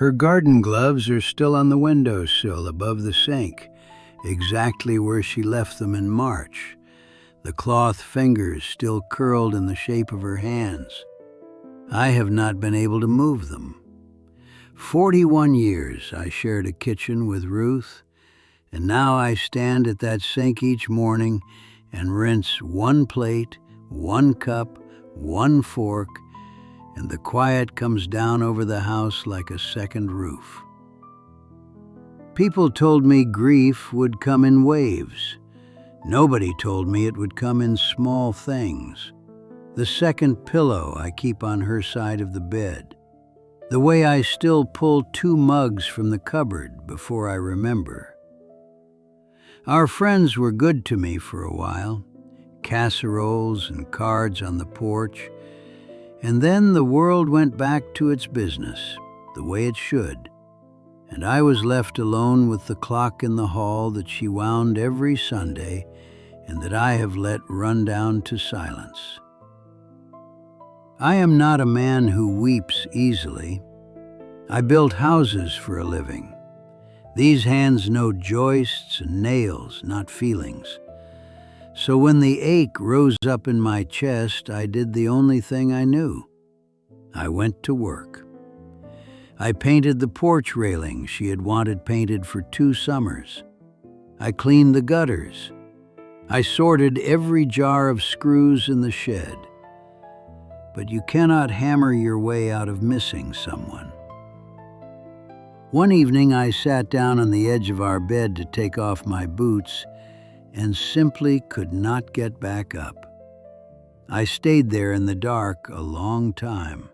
Her garden gloves are still on the windowsill above the sink, exactly where she left them in March, the cloth fingers still curled in the shape of her hands. I have not been able to move them. 41 years I shared a kitchen with Ruth, and now I stand at that sink each morning and rinse one plate, one cup, one fork, and the quiet comes down over the house like a second roof. People told me grief would come in waves. Nobody told me it would come in small things. The second pillow I keep on her side of the bed. The way I still pull 2 mugs from the cupboard before I remember. Our friends were good to me for a while. Casseroles and cards on the porch. And then the world went back to its business, the way it should. And I was left alone with the clock in the hall that she wound every Sunday and that I have let run down to silence. I am not a man who weeps easily. I built houses for a living. These hands know joists and nails, not feelings. So when the ache rose up in my chest, I did the only thing I knew. I went to work. I painted the porch railing she had wanted painted for 2 summers. I cleaned the gutters. I sorted every jar of screws in the shed. But you cannot hammer your way out of missing someone. One evening I sat down on the edge of our bed to take off my boots and simply could not get back up. I stayed there in the dark a long time.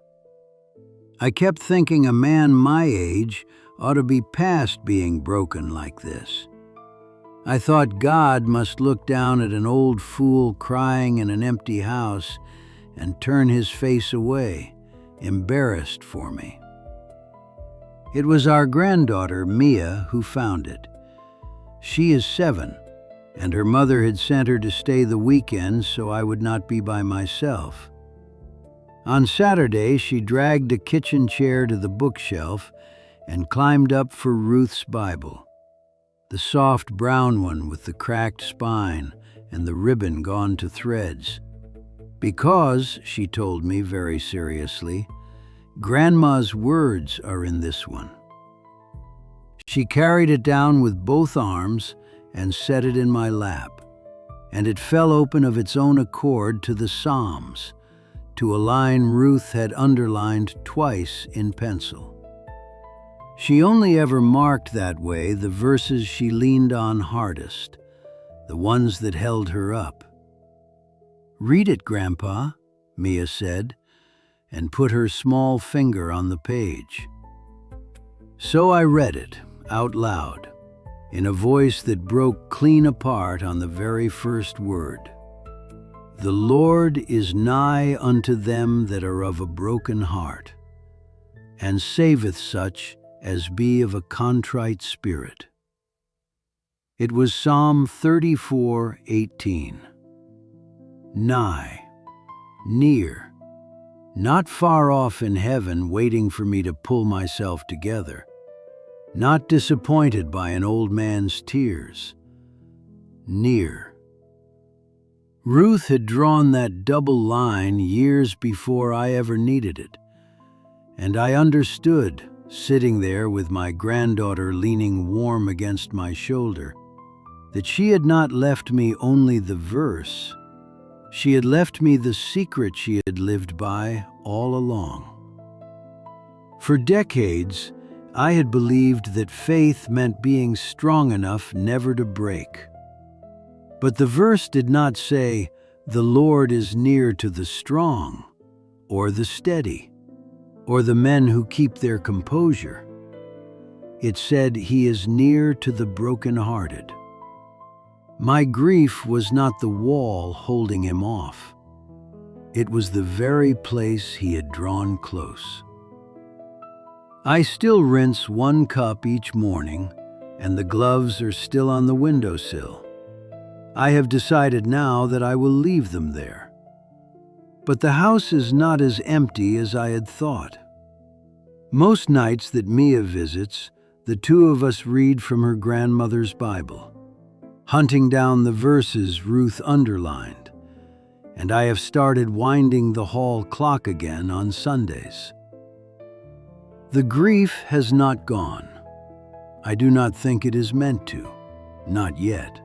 I kept thinking a man my age ought to be past being broken like this. I thought God must look down at an old fool crying in an empty house and turn his face away, embarrassed for me. It was our granddaughter, Mia, who found it. She is 7, and her mother had sent her to stay the weekend so I would not be by myself. On Saturday, she dragged a kitchen chair to the bookshelf and climbed up for Ruth's Bible, the soft brown one with the cracked spine and the ribbon gone to threads. Because, she told me very seriously, Grandma's words are in this one. She carried it down with both arms and set it in my lap, and it fell open of its own accord to the Psalms, to a line Ruth had underlined twice in pencil. She only ever marked that way the verses she leaned on hardest, the ones that held her up. "Read it, Grandpa," Mia said, and put her small finger on the page. So I read it, out loud, in a voice that broke clean apart on the very first word. "The Lord is nigh unto them that are of a broken heart, and saveth such as be of a contrite spirit." It was Psalm 34:18. Nigh, near, not far off in heaven waiting for me to pull myself together, not disappointed by an old man's tears. Near. Ruth had drawn that double line years before I ever needed it, and I understood, sitting there with my granddaughter leaning warm against my shoulder, that she had not left me only the verse. She had left me the secret she had lived by all along. For decades, I had believed that faith meant being strong enough never to break. But the verse did not say, "The Lord is near to the strong," or the steady, or the men who keep their composure. It said, "He is near to the brokenhearted." My grief was not the wall holding him off. It was the very place he had drawn close. I still rinse 1 cup each morning, and the gloves are still on the windowsill. I have decided now that I will leave them there. But the house is not as empty as I had thought. Most nights that Mia visits, the two of us read from her grandmother's Bible, hunting down the verses Ruth underlined, and I have started winding the hall clock again on Sundays. The grief has not gone. I do not think it is meant to, not yet.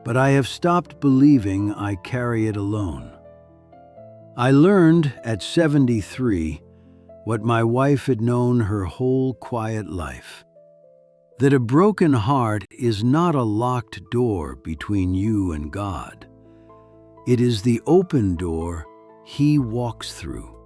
But I have stopped believing I carry it alone. I learned at 73 what my wife had known her whole quiet life, that a broken heart is not a locked door between you and God. It is the open door He walks through.